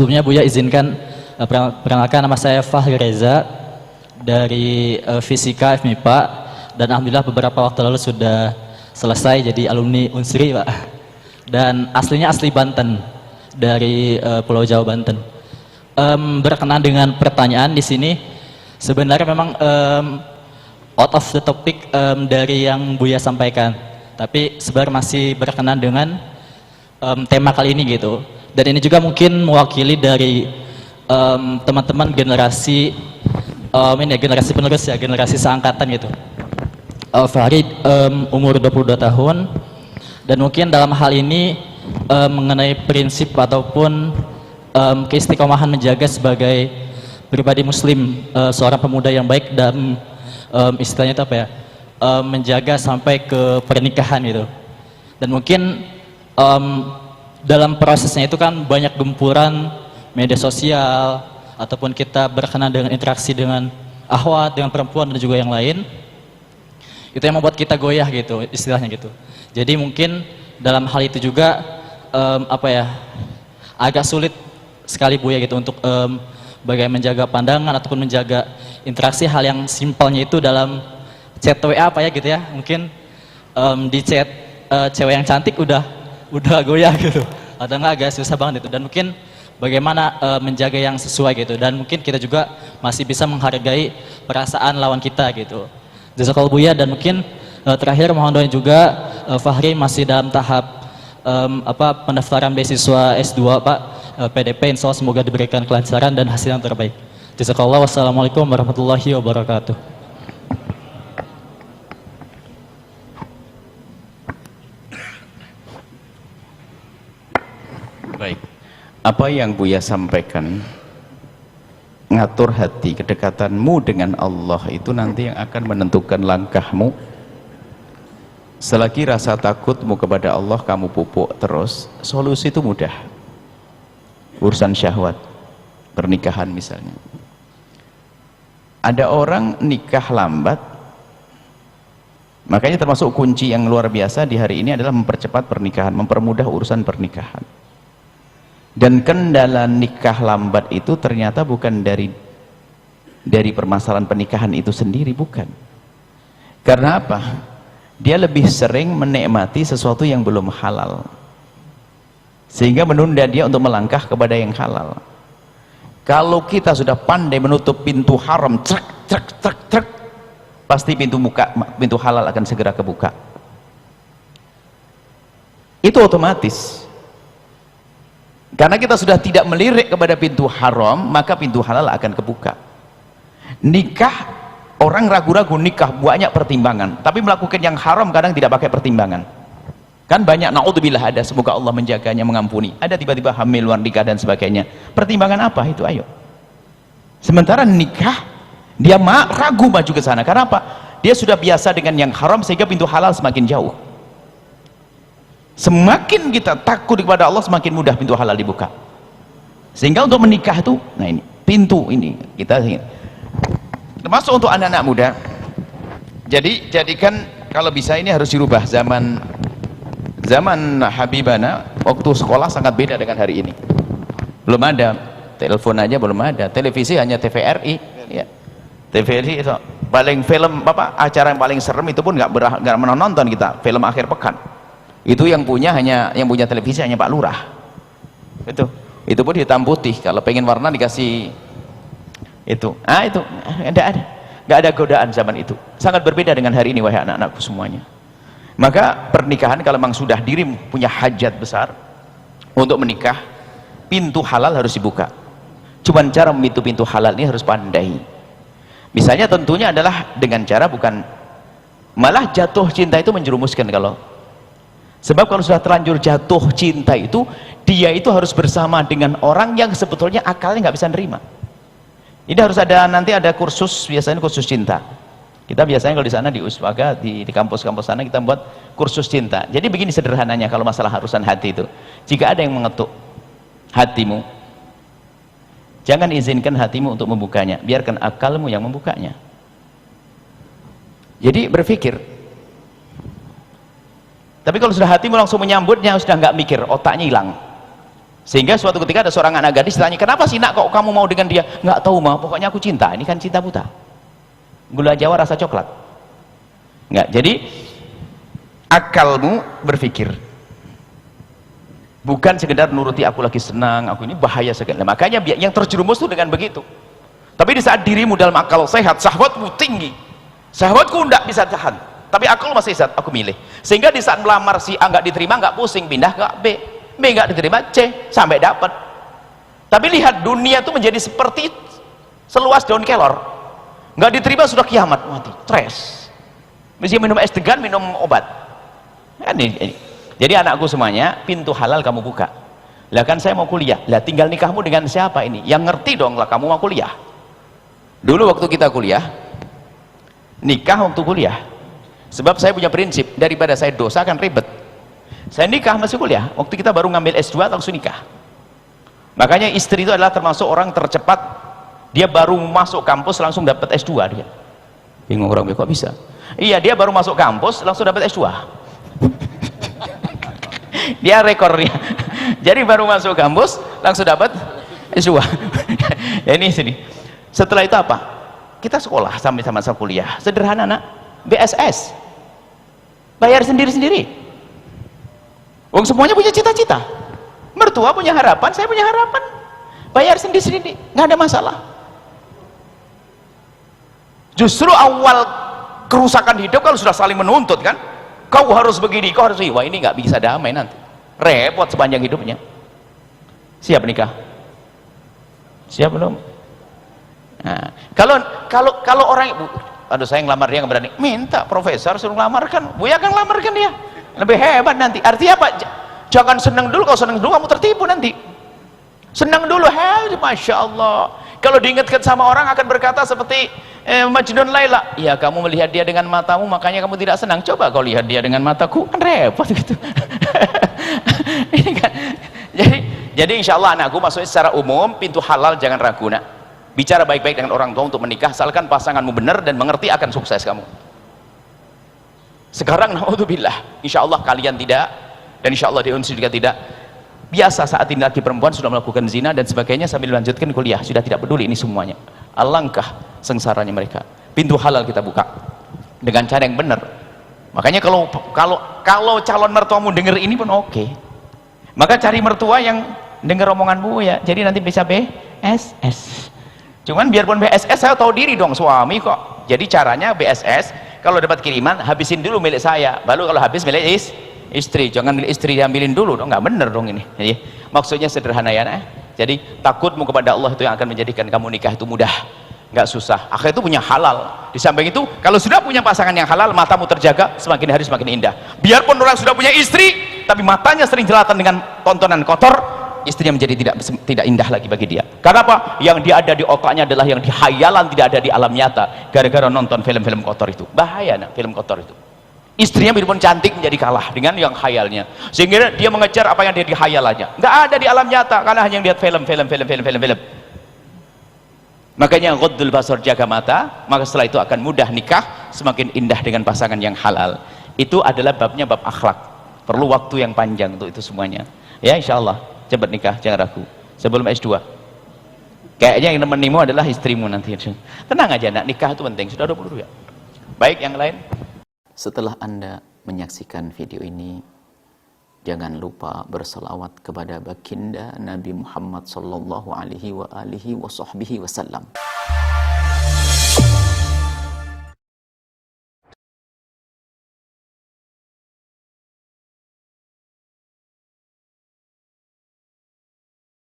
Sebelumnya Buya izinkan perkenalkan, nama saya Fahri Reza dari Fisika FMIPA, dan alhamdulillah beberapa waktu lalu sudah selesai jadi alumni Unsri, Pak. Dan aslinya asli Banten, dari Pulau Jawa, Banten. Berkenaan dengan pertanyaan di sini, sebenarnya memang out of the topic dari yang Buya sampaikan, tapi sebenarnya masih berkenaan dengan tema kali ini gitu. Dan ini juga mungkin mewakili dari teman-teman generasi ini ya, generasi penerus ya, generasi seangkatan gitu. Farid umur 22 tahun, dan mungkin dalam hal ini mengenai prinsip ataupun keistiqomahan menjaga sebagai pribadi muslim, seorang pemuda yang baik dan istilahnya itu apa ya, menjaga sampai ke pernikahan gitu. Dan mungkin dalam prosesnya itu kan banyak gempuran media sosial, ataupun kita berkenan dengan interaksi dengan akhwat, dengan perempuan dan juga yang lain, itu yang membuat kita goyah gitu, istilahnya gitu. Jadi mungkin dalam hal itu juga apa ya, agak sulit sekali Buya gitu untuk bagaimana menjaga pandangan ataupun menjaga interaksi. Hal yang simpelnya itu dalam chat WA apa ya gitu ya, mungkin di chat cewek yang cantik udah goyah gitu, atau enggak agak susah banget itu. Dan mungkin bagaimana menjaga yang sesuai gitu, dan mungkin kita juga masih bisa menghargai perasaan lawan kita gitu. Jazakallahu Buya. Dan mungkin terakhir mohon doa juga, Fahri masih dalam tahap pendaftaran beasiswa S2 Pak, PDP, insya Allah semoga diberikan kelancaran dan hasil yang terbaik. Jazakallah. Wassalamualaikum warahmatullahi wabarakatuh. Baik, apa yang Buya sampaikan, ngatur hati, kedekatanmu dengan Allah itu nanti yang akan menentukan langkahmu. Selagi rasa takutmu kepada Allah kamu pupuk terus, solusi itu mudah. Urusan syahwat, pernikahan misalnya. Ada orang nikah lambat, makanya termasuk kunci yang luar biasa di hari ini adalah mempercepat pernikahan, mempermudah urusan pernikahan. Dan kendala nikah lambat itu ternyata bukan dari permasalahan pernikahan itu sendiri, bukan. Karena apa? Dia lebih sering menikmati sesuatu yang belum halal, sehingga menunda dia untuk melangkah kepada yang halal. Kalau kita sudah pandai menutup pintu haram, trek, pasti pintu halal akan segera kebuka. Itu otomatis. Karena kita sudah tidak melirik kepada pintu haram, maka pintu halal akan kebuka. Nikah, orang ragu-ragu nikah, banyak pertimbangan, tapi melakukan yang haram kadang tidak pakai pertimbangan. Kan banyak, naudzubillah, ada, semoga Allah menjaganya, mengampuni. Ada tiba-tiba hamil, luar nikah dan sebagainya. Pertimbangan apa itu? Ayo. Sementara nikah, dia ragu maju ke sana. Karena apa? Dia sudah biasa dengan yang haram, sehingga pintu halal semakin jauh. Semakin kita takut kepada Allah, semakin mudah pintu halal dibuka. Sehingga untuk menikah itu, nah ini pintu ini kita termasuk untuk anak-anak muda. Jadi jadikan, kalau bisa ini harus dirubah. Zaman Habibana waktu sekolah sangat beda dengan hari ini. Belum ada telepon aja, belum ada televisi, hanya TVRI ya. TVRI itu paling film acara yang paling serem itu pun nggak menonton kita, film akhir pekan. Itu yang punya televisi hanya Pak Lurah. Itu pun hitam putih. Kalau pengen warna dikasih itu. Itu nggak ada godaan zaman itu. Sangat berbeda dengan hari ini, wahai anak-anakku semuanya. Maka pernikahan, kalau memang sudah dirimu punya hajat besar untuk menikah, pintu halal harus dibuka. Cuman cara pintu halal ini harus pandai. Misalnya tentunya adalah dengan cara bukan malah jatuh cinta itu menjerumuskan. Sebab kalau sudah terlanjur jatuh cinta itu, dia itu harus bersama dengan orang yang sebetulnya akalnya nggak bisa nerima. Ini harus ada, nanti ada kursus, biasanya kursus cinta. Kita biasanya kalau di sana di Uswaga, di kampus-kampus sana kita buat kursus cinta. Jadi begini sederhananya kalau masalah urusan hati itu. Jika ada yang mengetuk hatimu, jangan izinkan hatimu untuk membukanya, biarkan akalmu yang membukanya. Jadi berpikir. Tapi kalau sudah hatimu langsung menyambutnya, sudah nggak mikir, otaknya hilang. Sehingga suatu ketika ada seorang anak gadis tanya, kenapa sih nak kok kamu mau dengan dia? Nggak tahu mah, pokoknya aku cinta. Ini kan cinta buta, gula Jawa rasa coklat. Nggak, jadi akalmu berpikir, bukan sekedar nuruti aku lagi senang, aku ini bahaya sekali. Makanya yang terjerumus itu dengan begitu. Tapi di saat dirimu dalam akal sehat, syahwatmu tinggi, syahwatku tidak bisa tahan, tapi akal masih sehat, aku milih. Sehingga di saat melamar si A nggak diterima, nggak pusing, pindah ke B, B nggak diterima C, sampai dapat. Tapi lihat, dunia itu menjadi seperti seluas daun kelor, nggak diterima sudah kiamat, mati, stres, mesti minum es degan, minum obat. Ini. Jadi anakku semuanya, pintu halal kamu buka. Lah kan saya mau kuliah, lah tinggal nikahmu dengan siapa ini? Yang ngerti dong lah kamu mau kuliah. Dulu waktu kita kuliah, nikah waktu kuliah, sebab saya punya prinsip, daripada saya dosa kan ribet, saya nikah masih kuliah. Waktu kita baru ngambil S2 langsung nikah. Makanya istri itu adalah termasuk orang tercepat, dia baru masuk kampus langsung dapat S2 dia. Bingung orang, kok bisa? Iya, dia baru masuk kampus langsung dapat S2. Dia rekor dia. Jadi baru masuk kampus langsung dapat S2. Ini sini. Setelah itu apa? Kita sekolah sampai sama-sama kuliah. Sederhana nak, BSS. Bayar sendiri-sendiri. Wong semuanya punya cita-cita. Mertua punya harapan, saya punya harapan. Bayar sendiri-sendiri, nggak ada masalah. Justru awal kerusakan hidup kalau sudah saling menuntut kan. Kau harus begini, kau harus begini. Wah, ini nggak bisa damai nanti. Repot sepanjang hidupnya. Siap nikah? Siap belum? Nah, kalau orang, aduh saya ngelamar dia nggak berani, minta profesor suruh ngelamarkan, Buya kan ngelamarkan dia, lebih hebat nanti. Artinya apa? Jangan senang dulu, kalau senang dulu kamu tertipu nanti. Senang dulu, masya Allah. Kalau diingatkan sama orang akan berkata seperti Majnun Laila, ya kamu melihat dia dengan matamu makanya kamu tidak senang, coba kau lihat dia dengan mataku, kan repot gitu. Ini kan, jadi insya Allah anakku, maksudnya secara umum pintu halal jangan ragu nak. Bicara baik-baik dengan orang tua untuk menikah, asalkan pasanganmu benar dan mengerti akan sukses kamu. Sekarang naudzubillah, insya Allah kalian tidak, dan insya Allah di unsur juga tidak. Biasa saat ini laki perempuan sudah melakukan zina dan sebagainya sambil melanjutkan kuliah, sudah tidak peduli ini semuanya. Alangkah sengsaranya mereka. Pintu halal kita buka dengan cara yang benar. Makanya kalau calon mertuamu dengar ini pun oke. Maka cari mertua yang dengar omonganmu ya, jadi nanti bisa BSS. Cuman biarpun BSS, saya tahu diri dong suami kok. Jadi caranya BSS, kalau dapat kiriman habisin dulu milik saya, baru kalau habis milik istri. Jangan milik istri diambilin dulu dong, nggak bener dong ini. Jadi maksudnya sederhana ya nah. Jadi takutmu kepada Allah itu yang akan menjadikan kamu nikah itu mudah, nggak susah. Akhirnya itu punya halal. Di samping itu, kalau sudah punya pasangan yang halal, matamu terjaga, semakin hari semakin indah. Biarpun orang sudah punya istri, tapi matanya sering jelatan dengan tontonan kotor, istrinya menjadi tidak indah lagi bagi dia. Karena apa? Yang dia ada di otaknya adalah yang di hayalan, tidak ada di alam nyata, gara-gara nonton film-film kotor itu. Bahaya nak film kotor itu. Istrinya biarpun cantik menjadi kalah dengan yang hayalnya, sehingga dia mengejar apa yang dia di hayalannya, nggak ada di alam nyata karena hanya lihat film. Makanya ghaddul basar, jaga mata, maka setelah itu akan mudah nikah, semakin indah dengan pasangan yang halal. Itu adalah babnya bab akhlak, perlu waktu yang panjang untuk itu semuanya ya. Insya Allah cepat nikah, jangan ragu sebelum S2. Kayaknya yang nemenimu adalah istrimu nanti. Tenang aja nak, nikah itu penting, sudah 20 ya. Baik, yang lain. Setelah Anda menyaksikan video ini, jangan lupa berselawat kepada baginda Nabi Muhammad sallallahu alaihi wa alihi wa sahbihi wasallam.